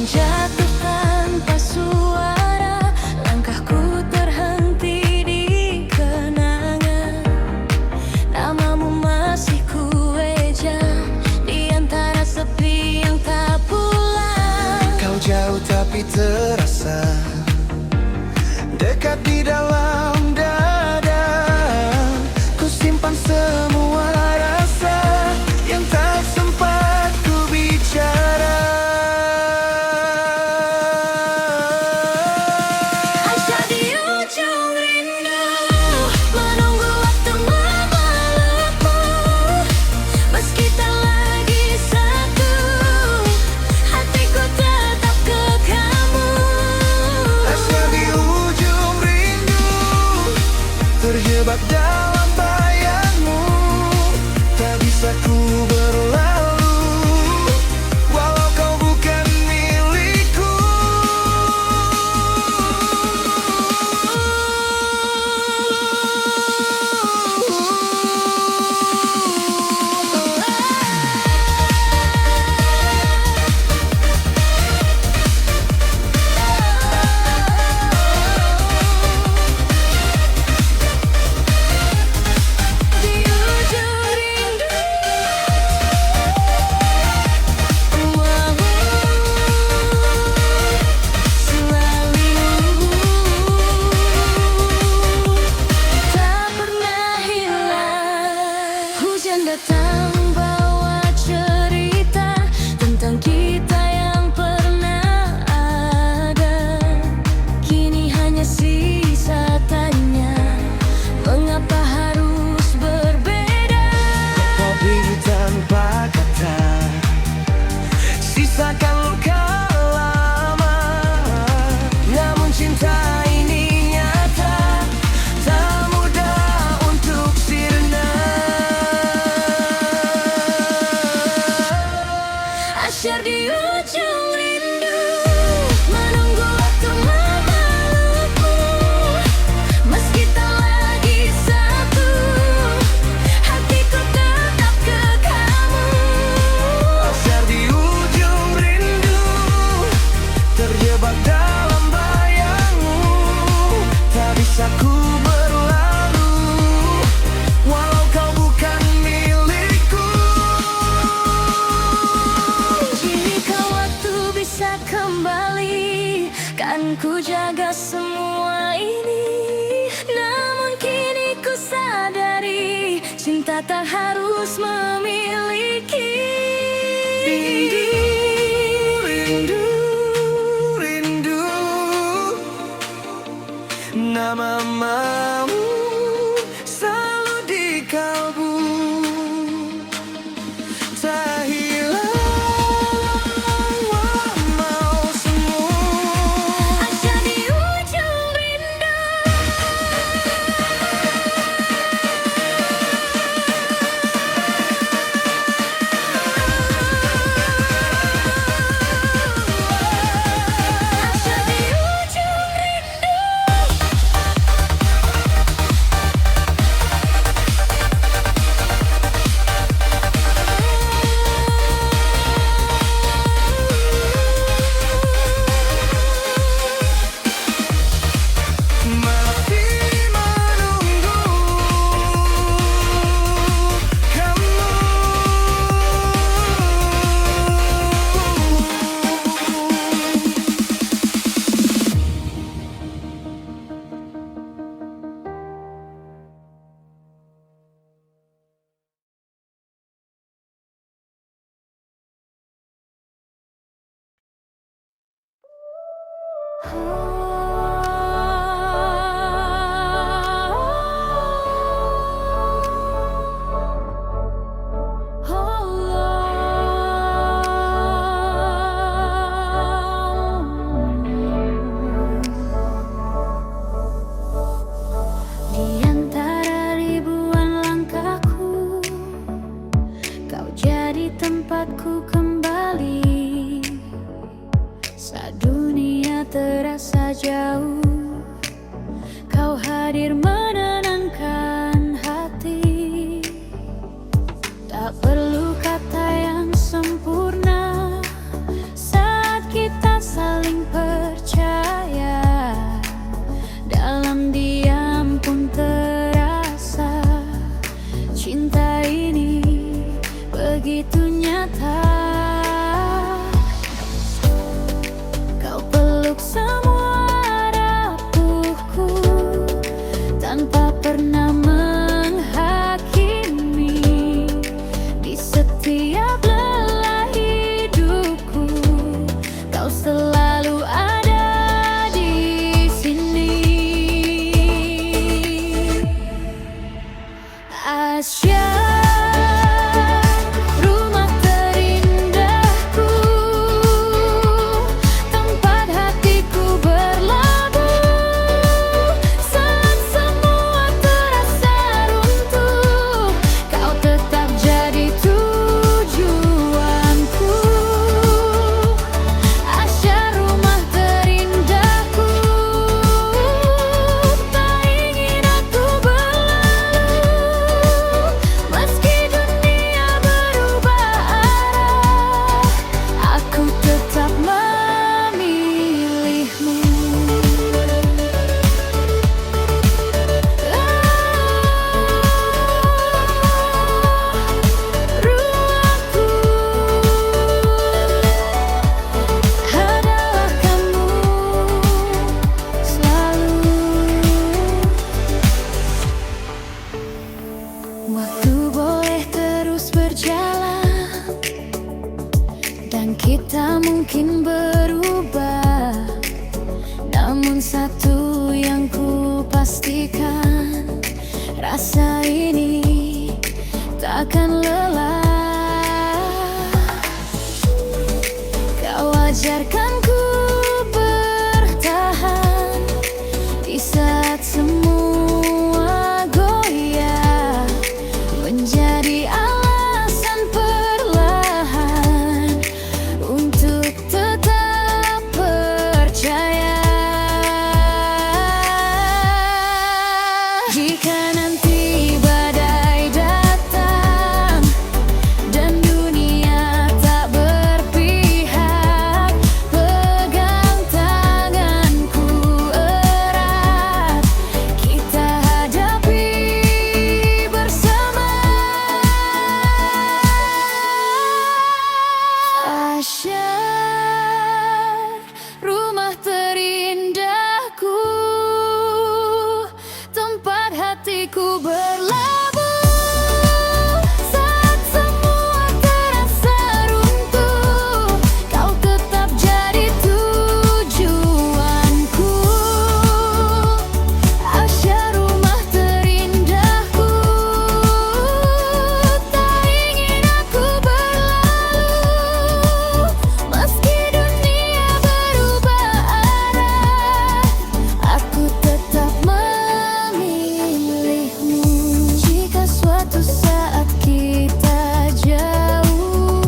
jatuh tanpa suara, langkahku terhenti di kenangan. Namamu masih kueja di antara sepi yang tak pulang. Kau jauh tapi terasa dekat di dalam dada. Ku simpan semua rasa yang tak sempat ku bicara. Aisyah di ujung rindu, menunggu waktu memelukmu. Meski tak lagi satu, hatiku tetap ke kamu. Aisyah di ujung rindu, terjebak dalam bayangmu. Tak bisa ku berlalu walau kau bukan milikku. Di ujung rindu, selalu tak pernah hilang. Hujan datang bawa cerita tentang kita yang pernah ada. Kini hanya sisa tanya, mengapa harus berbeda? Kau pergi tanpa kata, sisakan luka lama. Namun cinta ini nyata, tak mudah untuk sirna. Asyar di ujung rindu, menunggu waktu memelukmu. Meski tak lagi satu, hatiku tetap ke kamu. Asyar di ujung rindu, terjebak dalam bayangmu. Tak bisa ku berlalu walau kau bukan milikku. Jika waktu bisa kembali, kan ku jaga semua ini. Namun kini ku sadari, cinta tak harus memiliki. Rindu, rindu, rindu, namamu selalu di kalbu. Tak hilang walau semu. Aisyah di ujung rindu, Aisyah di ujung rindu. Masih menunggu kamu. Di antara ribuan langkahku, kau jadi tempatku kembali. Saat dunia terasa jauh, kau hadir menenangkan hati. Tak perlu kata yang sempurna saat kita mungkin berubah, namun satu yang ku pastikan, rasa ini takkan lelah. Kau ajarkan ku bertahan di saat semua goyah, menjadi alasan perlahan untuk tetap percaya. Jika nanti badai datang dan dunia tak berpihak, pegang tanganku erat, kita hadapi bersama. Asyar, rumah terindahku, tempat hatiku berlabuh. Saat semua terasa runtuh, kau tetap jadi tujuanku. Asyar, rumah terindahku, tak ingin aku berlalu. Meski dunia berubah arah, aku tetap memilihmu. Jika suatu saat kita jauh,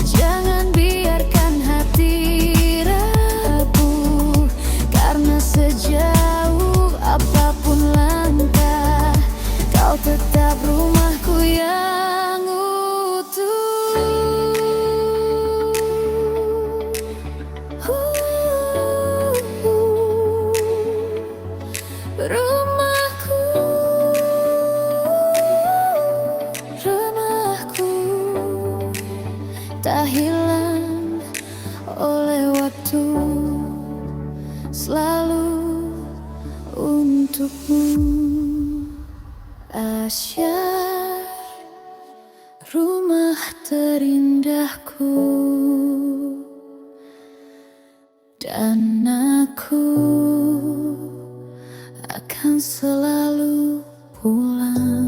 jangan biarkan hati rapuh, karena sejauh apapun langkah, kau tetap rumahku yang utuh. Rumahku, rumahku, tak hilang oleh waktu, selalu untukmu. Asyar, rumah terindahku, dan aku akan selalu pulang.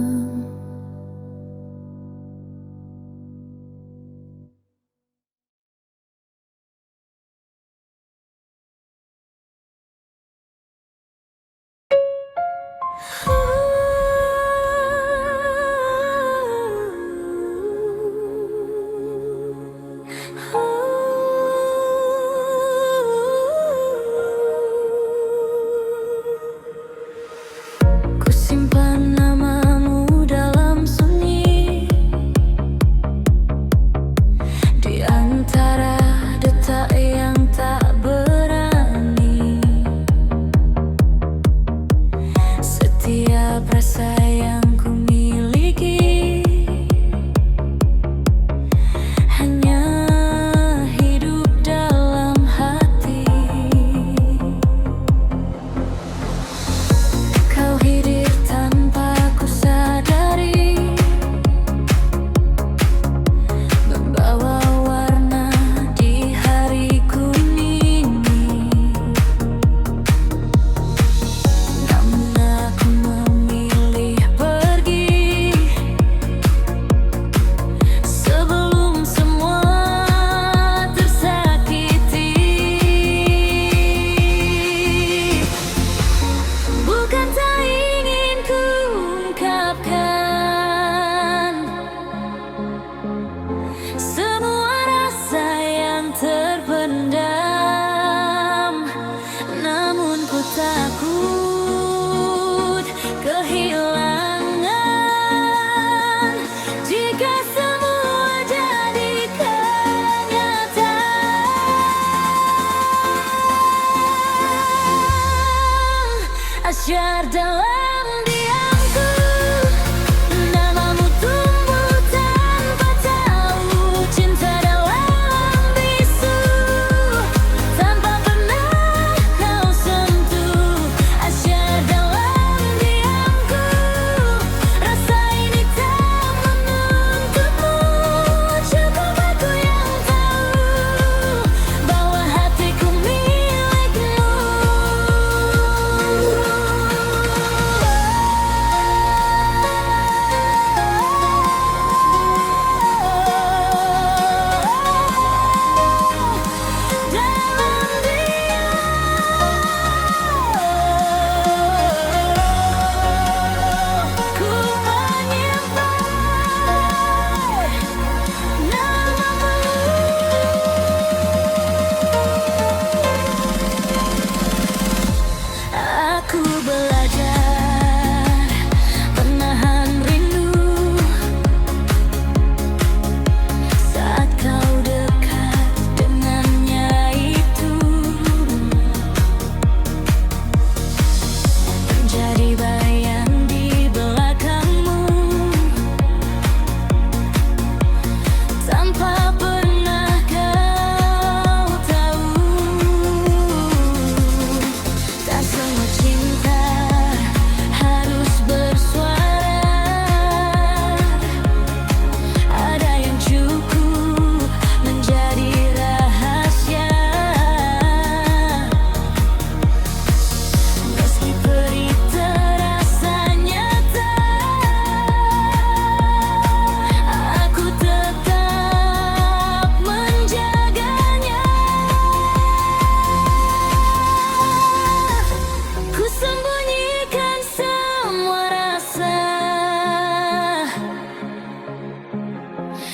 Ku simpan namamu dalam sunyi, di antara detak yang tak berani. Setiap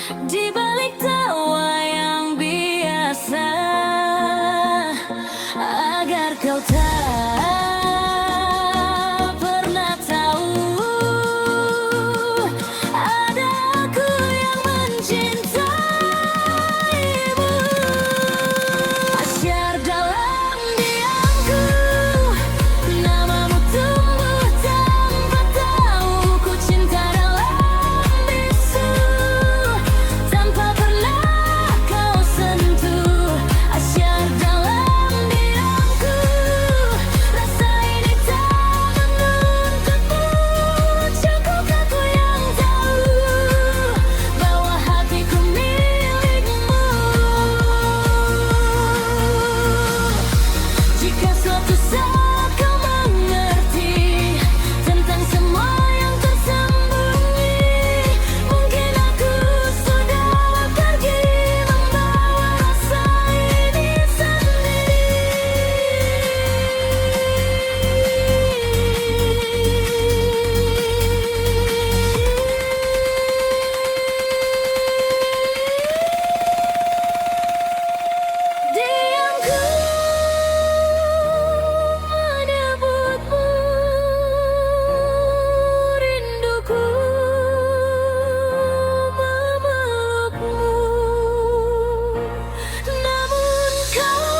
Di balik tawa yang biasa, agar kau tak pernah tahu ada aku yang mencintaimu. Asyar dalam diamku, namamu tumbuh tanpa tahu. Ku cinta dalam bisu, tanpa pernah kau sentuh. Asyar dalam diamku, rasa ini tak menuntutmu. Cukup aku yang tahu bahwa hatiku milikmu. Jika suatu saat kau mengerti tentang semua yang tersembunyi, mungkin aku sudah pergi membawa rasa ini sendiri. Diamku menyebutmu, rinduku memelukmu. Namun kau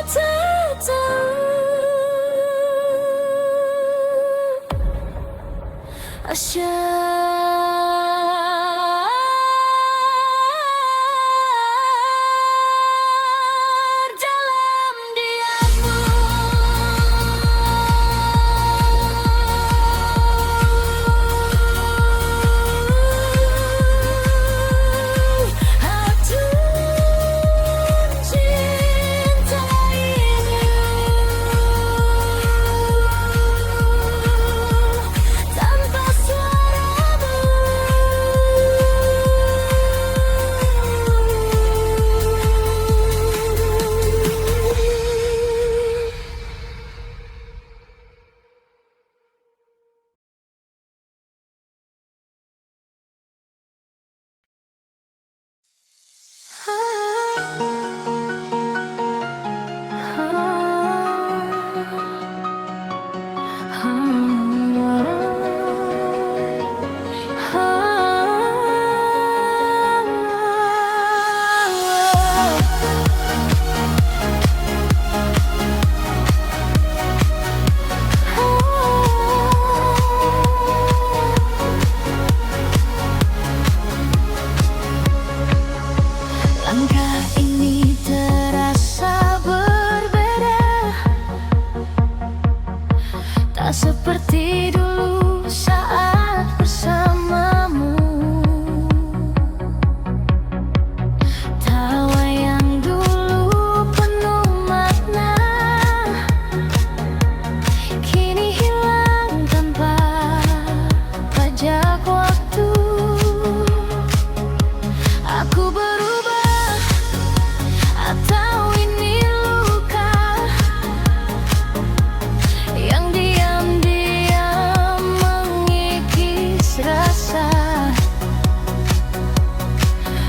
tak tahu asyar dalam diammu. Aku cintaimu tanpa suaramu. Langkah ini terasa berbeda, tak seperti dulu saat bersamamu. Tawa yang dulu penuh makna, kini hilang tanpa pajak waktu. Aku berubah, atau ini luka yang diam-diam mengikis rasa.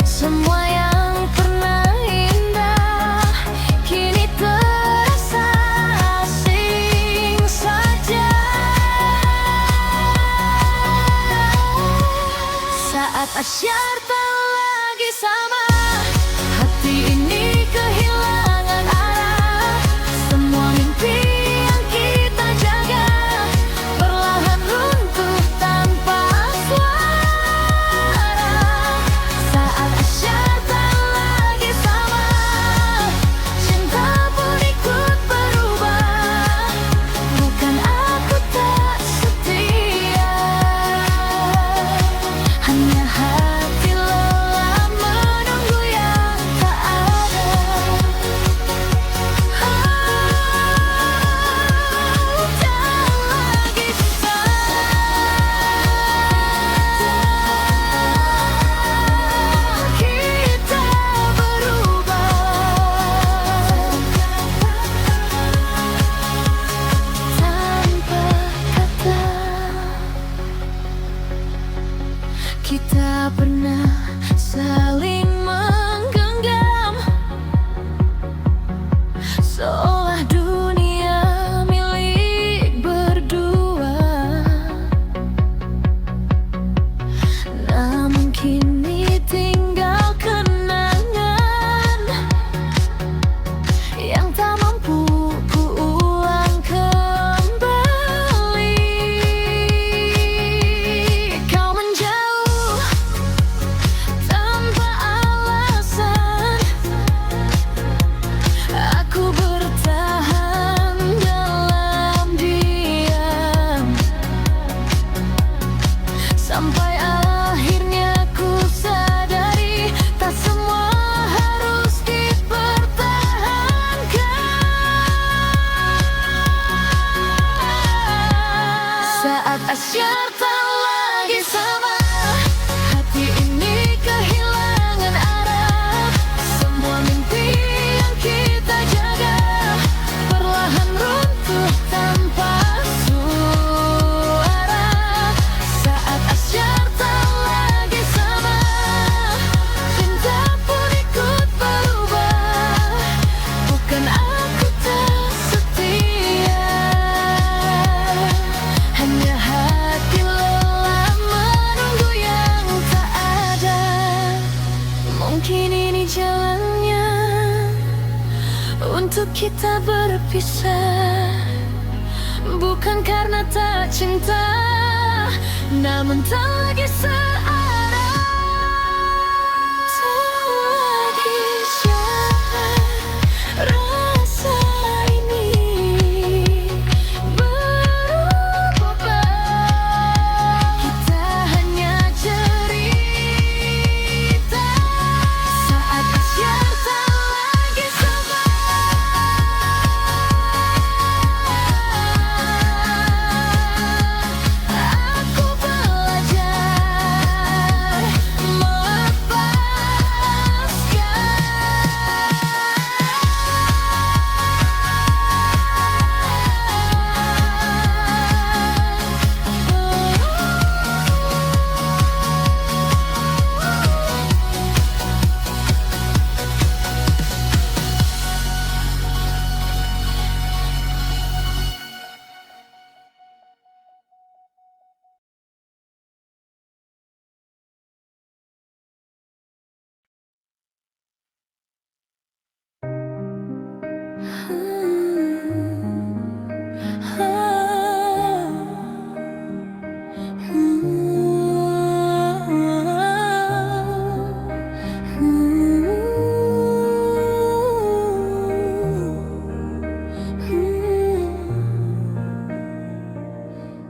Semua yang pernah indah kini terasa asing saja. Saat asyar tak lagi sama, hati ini kehilangan arah. Semua mimpi yang kita jaga perlahan runtuh tanpa suara. Saat asyar tak lagi sama, cinta pun ikut berubah. Bukan aku tak setia, hanya hati lelah menunggu. tak pernah saling menggenggam, seolah dunia milik berdua. Namun kini tinggal kenangan yang tak mampu ku ulang kembali. Kau menjauh tanpa alasan, aku bertahan dalam diam, sampai akhirnya ku sadari tak semua harus dipertahankan. Saat asyik tak lagi sama, hati ini kehilangan arah. Semua mimpi yang kita jaga perlahan runtuh tanpa suara. Saat asyik tak lagi sama, cinta pun ikut berubah. Bukan aku tak setia, hanya hati lelah menunggu yang tak ada. Mungkin ini jalannya untuk kita berpisah, bukan karena tak cinta, namun tak lagi searah. Tak lagi syahar rasa ini berubah. Kita hanya cerita saat asyik tak lagi sama. Aku belajar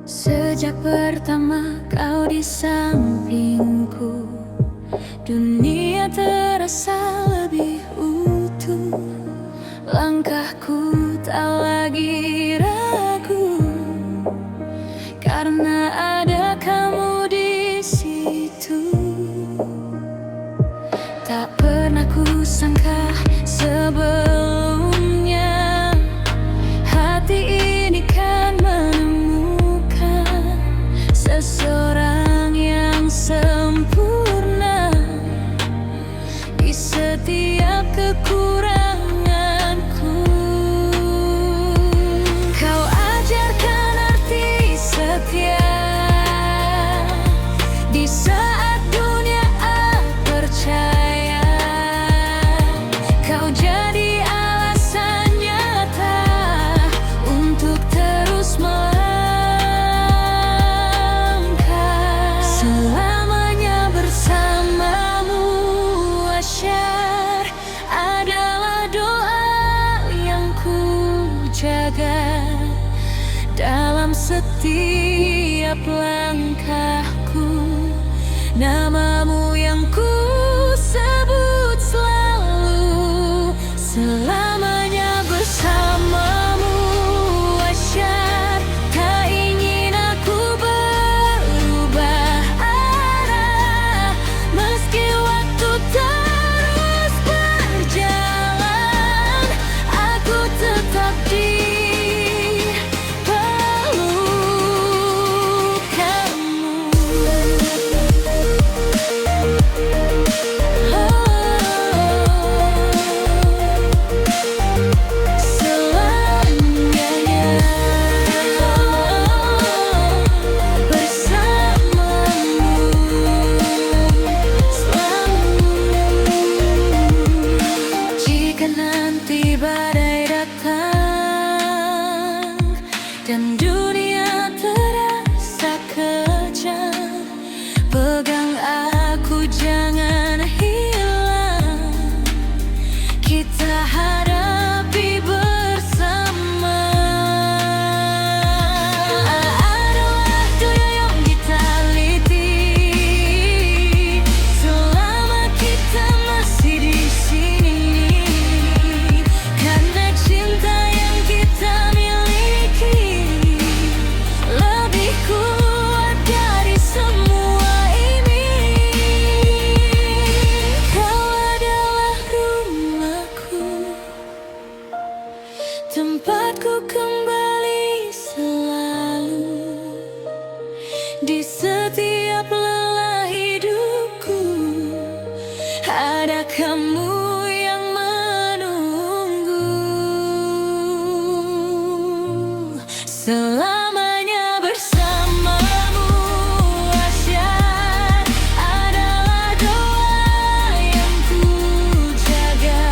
Sejak pertama kau di sampingku, dunia terasa lebih utuh. Langkahku tak lagi ragu, karena ada kamu di situ. Tak pernah ku sangka sebelumnya hati ini kan menemukan seseorang yang sempurna di setiap kekuranganku. Kau ajarkan arti setia di saat dunia percaya. Kau jadi alasan nyata untuk terus melangkah. Selamanya bersamamu asyar adalah doa yang ku jaga dalam setiap langkahku. Namamu yang ku sebut selalu, selamanya bersamamu asyar. Tak ingin aku berubah arah, meski waktu terus berjalan. Aku tetap di pelukanmu. ada kamu yang menunggu. Selamanya bersamamu asyik adalah doa yang ku jaga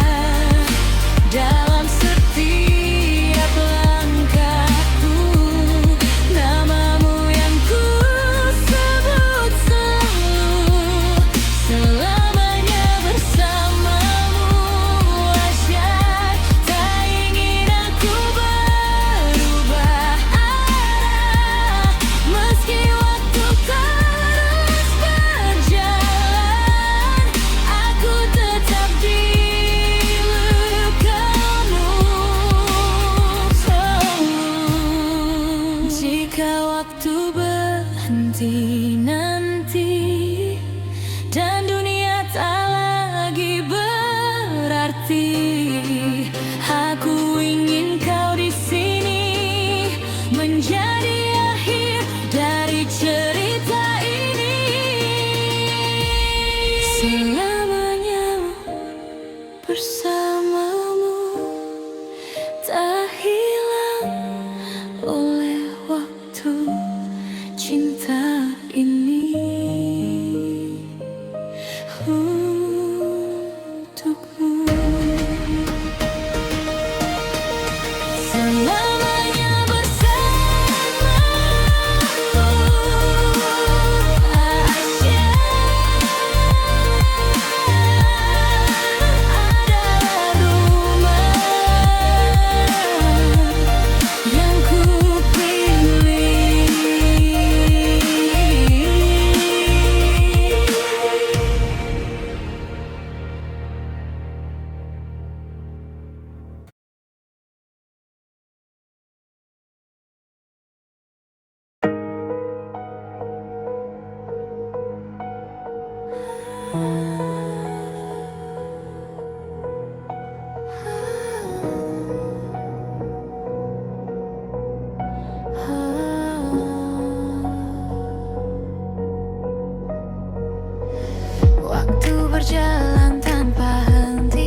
dalam setiap langkahku. Namamu yang ku sebut selalu. Selamanya bersamamu asyik, tak ingin aku berubah arah. Meski waktu terus berjalan, aku tetap dilukamu. Jika waktu berhenti nanti dan dunia tak lagi berarti, aku ingin kau di sini menjadi akhir dari cerita ini. Selamanya bersamamu, tak hilang oleh waktu cinta ini. Untukmu selamanya bersamamu asyik adalah rumah yang ku pilih. Waktu berjalan tanpa henti,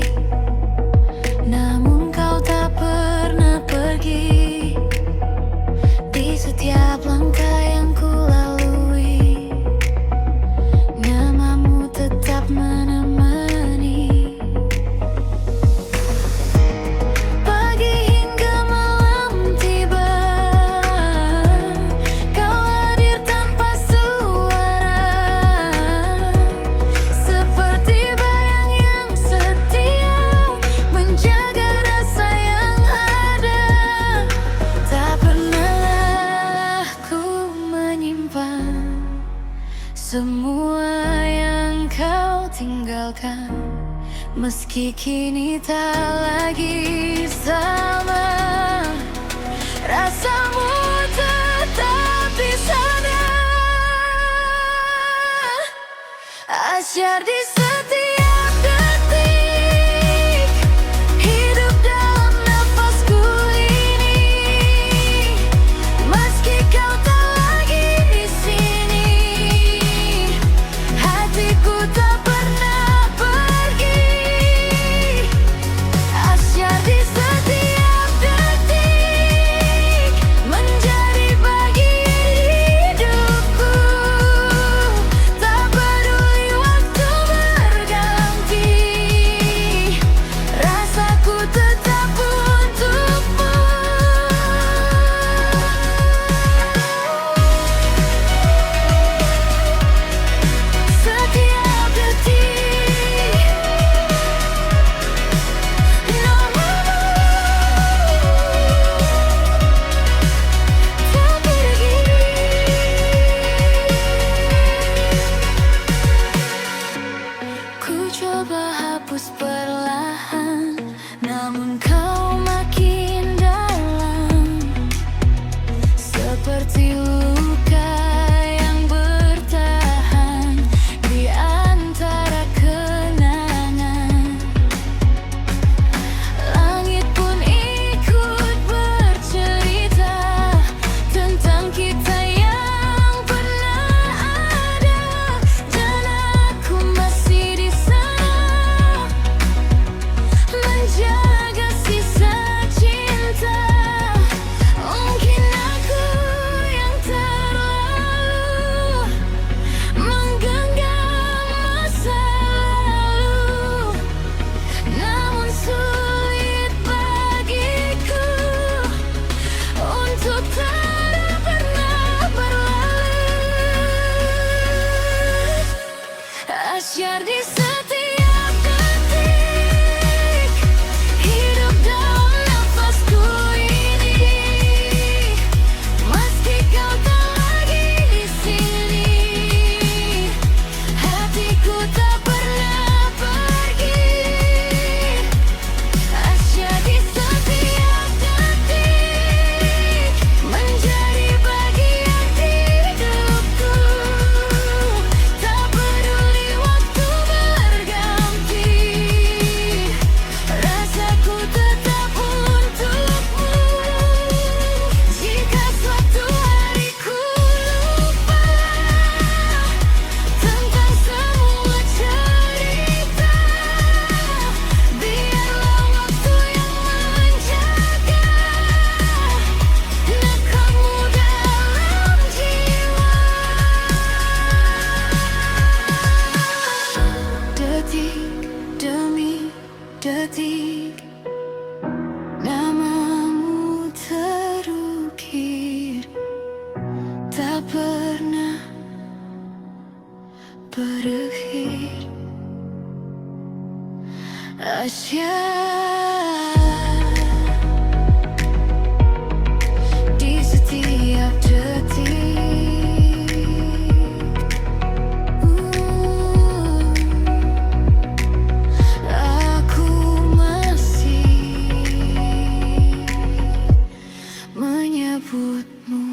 namun kau tak pernah pergi. Di setiap langkah yang ku lalui, namamu tetap menemani. Pagi hingga malam tiba, kau hadir tanpa suara, seperti bayang yang setia menjaga rasa yang ada. Tak pernah ku menyimpan semua yang kau tinggalkan, meski kini tak lagi sama. Rasamu tetap di sana, asyar di setiap detik hidup dalam nafasku ini. Meski kau tak lagi di sini, hatiku tak pernah pergi. Asyar di setiap detik menjadi bagian hidupku. Tak peduli waktu Asyar di setiap detik, hidup dalam nafasku ini. Meski kau tak lagi di sini, hatiku tak pernah pergi. Asyar di setiap detik, menjadi bagian hidupku. Tak peduli waktu berganti, rasaku tetap untukmu. Jika suatu hari ku lupa tentang semua cerita, biarlah waktu yang menjaga nakamu dalam jiwa. Detik demi detik, namamu terukir, tak pernah berakhir. Asyar di setiap detik. Aku masih menyebutmu.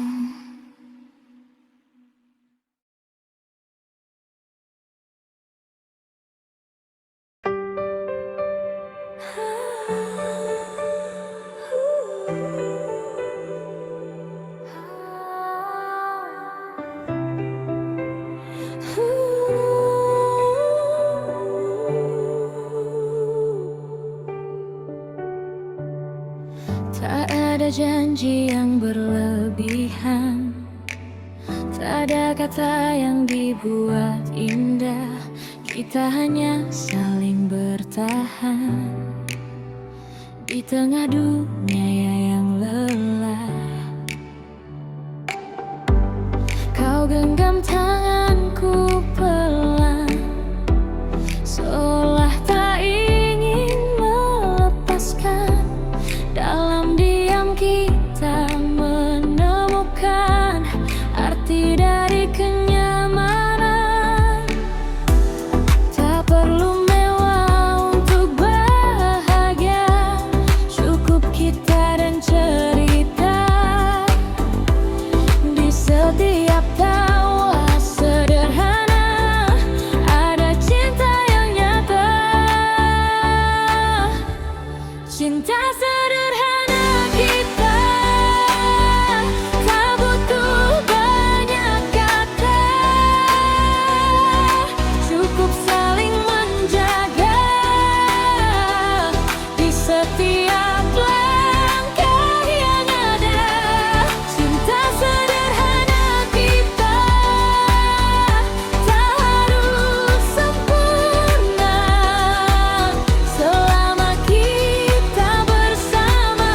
Tak ada janji yang berlebihan, tak ada kata yang dibuat indah. Kita hanya saling bertahan di tengah dunia yang lelah. Kau genggam tanganku pelan, seolah tak ingin melepaskan. Dalam diam kita menemukan arti dari kenyamanan. Tak perlu mewah untuk bahagia, cukup kita dan cerita. Di setiap tawa sederhana ada cinta yang nyata. Cinta sederhana kita, tak butuh banyak kata, cukup saling menjaga. Di setiap langkah yang ada, cinta sederhana kita, tak harus sempurna. Selama kita bersama,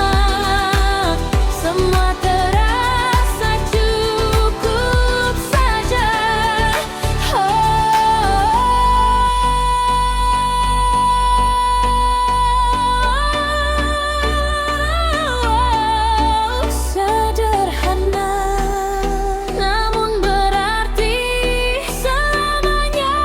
semua terasa cukup saja. Sederhana namun berarti selamanya.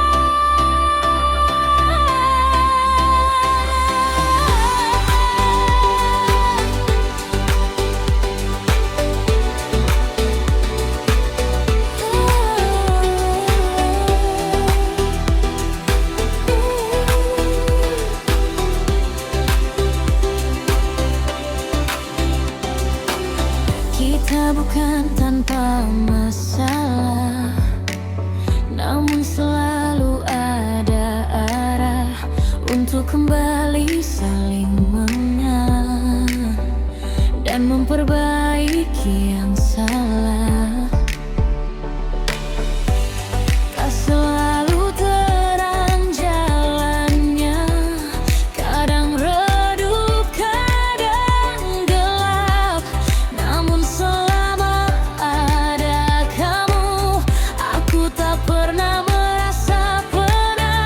Kita bukan tanpa masalah, namun selalu ada arah untuk kembali saling mengenal dan memperbaiki yang salah. Tak selalu terang jalannya, kadang redup, kadang gelap. Namun selama ada kamu, aku tak pernah merasa penat.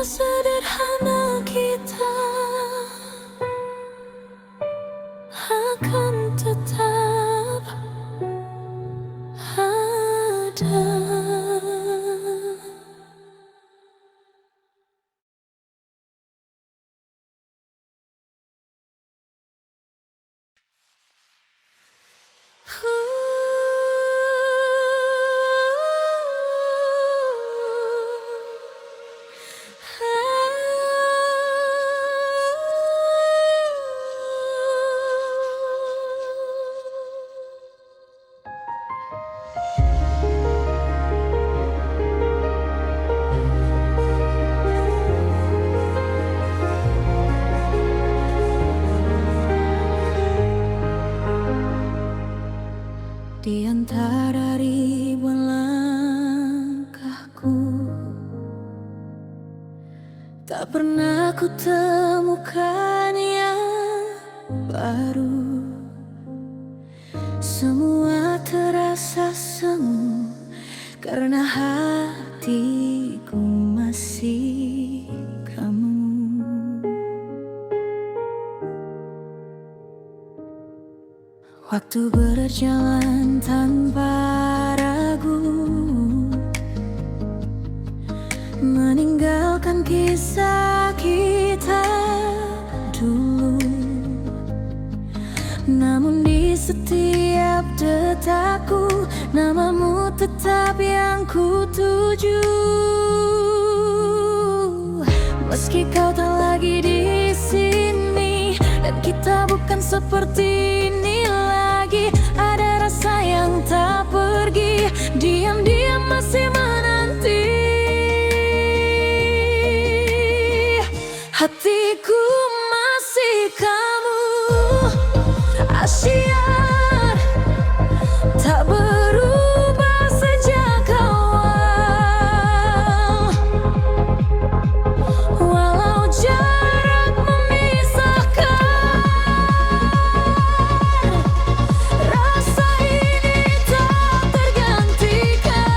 sederhana kita akan tetap ada. Di antara ribuan langkahku, tak pernah ku temukan yang baru. Semua terasa semu karena hatiku masih kamu. Waktu berjalan tanpa ragu, meninggalkan kisah kita dulu. Namun di setiap detakku, namamu tetap yang ku tuju. Meski kau tak lagi di sini dan kita bukan seperti ini lagi, ada rasa yang tak pergi, diam-diam masih menanti. Hatiku masih kamu, asyik tak berubah sejak awal. Walau jarak memisahkan, rasa ini tak tergantikan.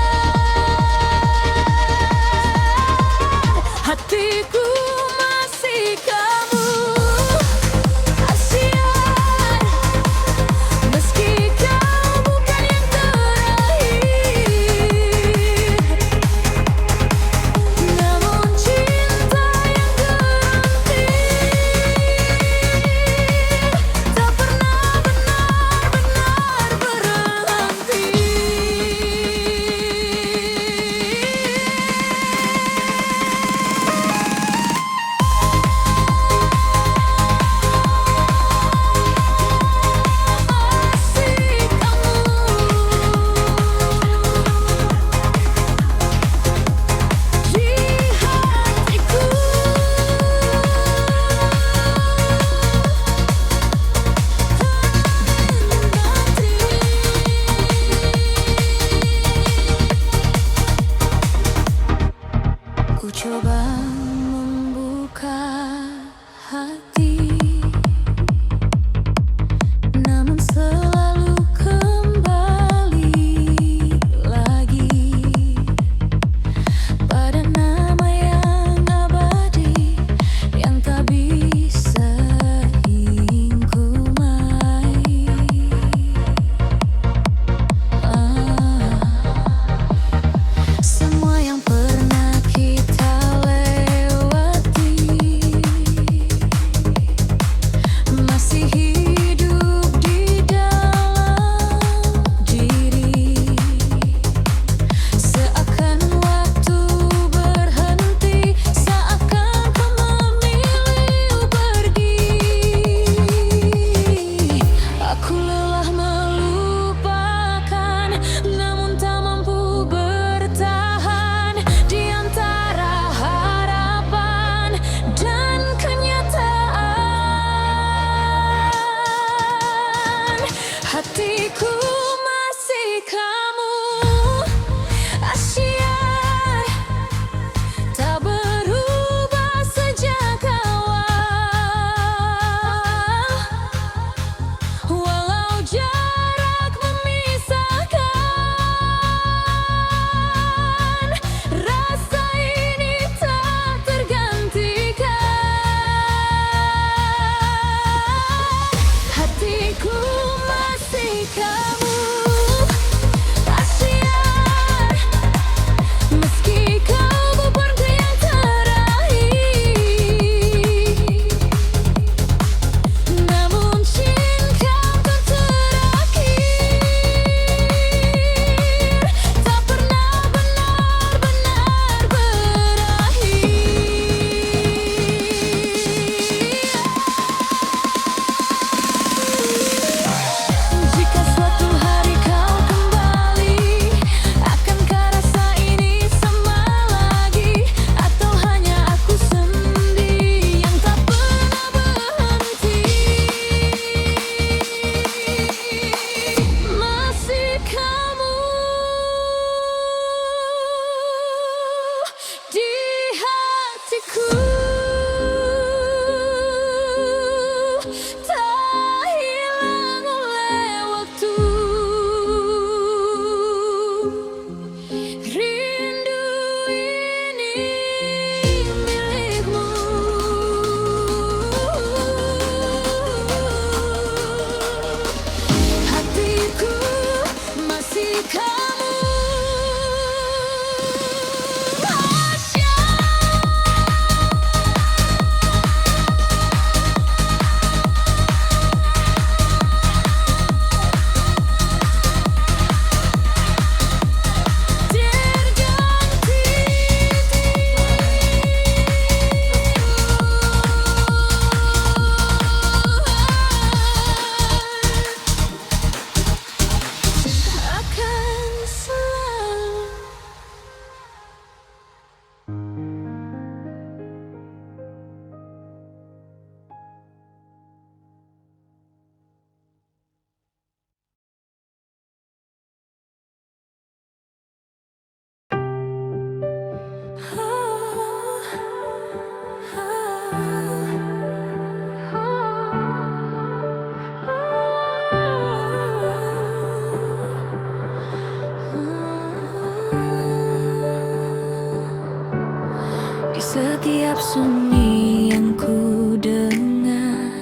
Setiap sunyi yang ku dengar,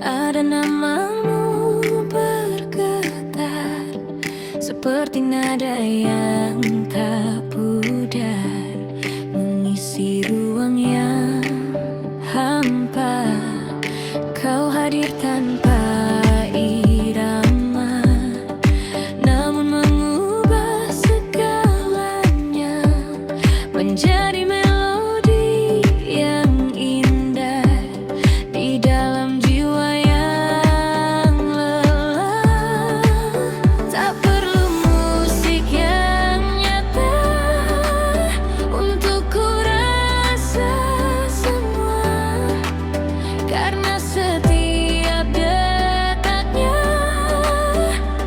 ada namamu bergetar, seperti nada yang tak pudar, mengisi ruang yang hampa. Kau hadir tanpa irama, namun mengubah segalanya menjadi melodi yang indah di dalam jiwa yang lelah. Tak perlu musik yang nyata untuk ku rasa semua, karena setiap detaknya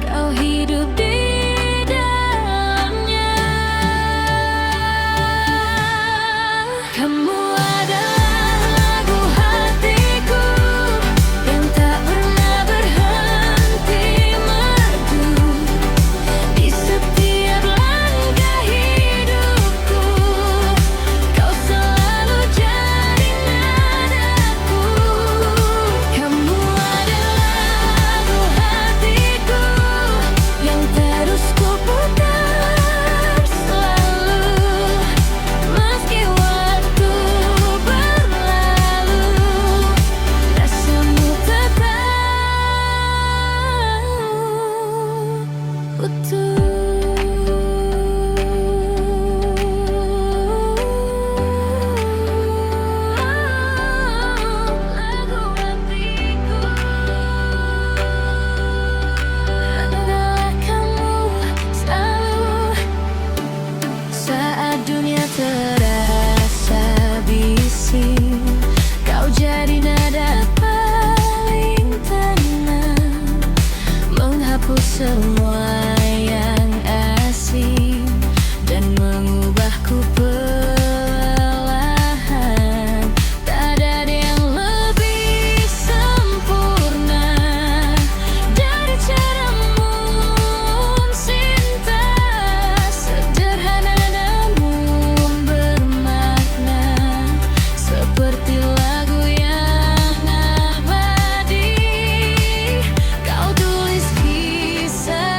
kau hidup di dalamnya. Kamu adalah lagu hatiku yang tak pernah berhenti merdu di setiap langkah hidupku. Kau selalu jadi nadaku. Kamu adalah lagu hatiku yang terus ku putar selalu, meski waktu berlalu, rasamu tetap utuh. Lagu hatiku adalah kamu selalu. Saat dunia terasa bising, kau jadi nada paling tenang, menghapus semua yang asing dan mengubahku perlahan. Tak ada yang lebih sempurna dari caramu cinta, sederhana namun bermakna, seperti lagu yang abadi. Kau tulis kisah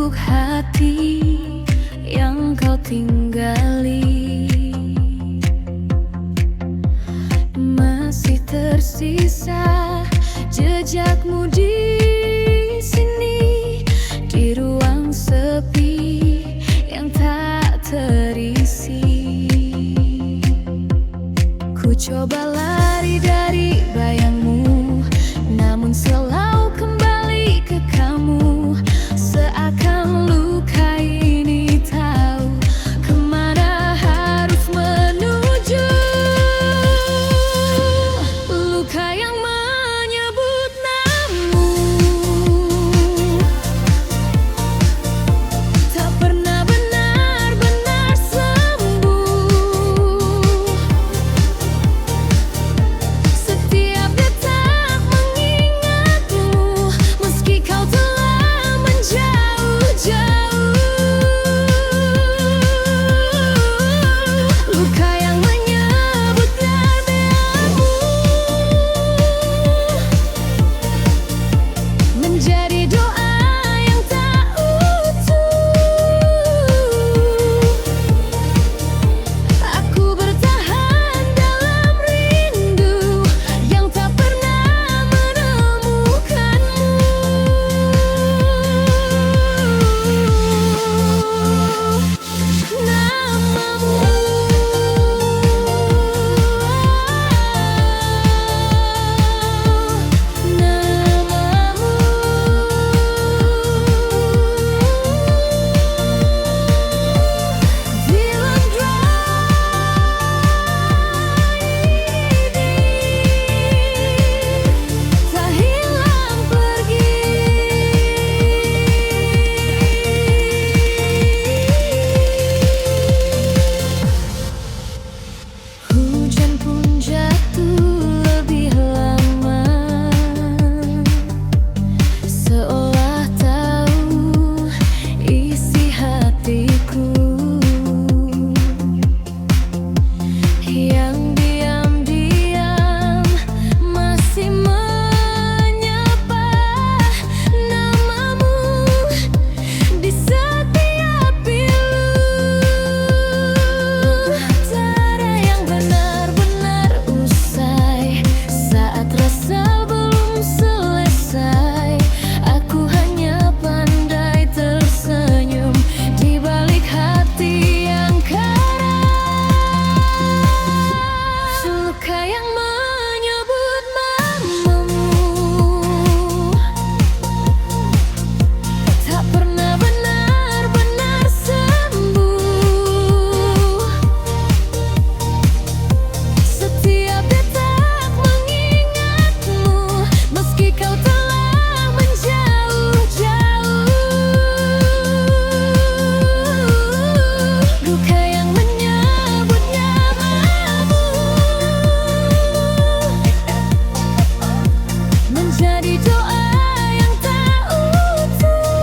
untuk hati yang kau tinggali. Masih tersisa jejakmu di sini, di ruang sepi yang tak terisi. Ku coba lari dari bayangmu, namun selalu kembali ke kamu. Seakan luka ini tahu kemana harus menuju. Luka yang menyebut namamu, tak pernah benar-benar sembuh. Setiap detak mengingatmu, meski kau telah menjauh-jauh. Luka yang menyebut namamu menjadi doa yang tak utuh. Aku bertahan dalam rindu yang tak pernah menemukanmu. Tak hilang pergi. Hujan pun jatuh lebih lama, seolah tahu isi hatiku yang diam-diam masih menyapa namamu di setiap pilu. Cara yang benar-benar usai saat rasa belum selesai. Aku hanya pandai tersenyum di balik hati yang keras. Luka yang menyebut namamu tak pernah benar-benar sembuh. Setiap detak mengingatmu, meski kau telah menjauh-jauh. Luka yang menyebut namamu menjadi doa yang tak utuh.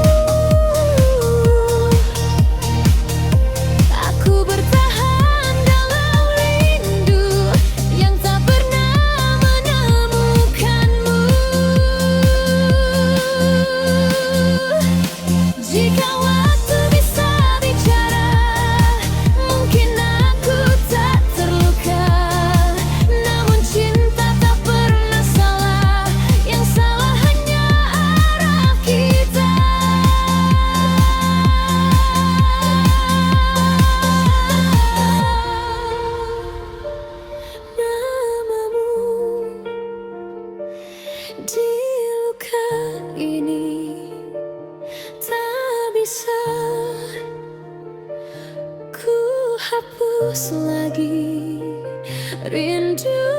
Aku bertahan dalam rindu yang tak pernah menemukanmu. Jika waktu bisa bicara, mungkin aku tak terluka. Namun cinta tak pernah salah, yang salah hanya arah kita. Namamu di luka ini tak bisa ku hapus lagi rindu.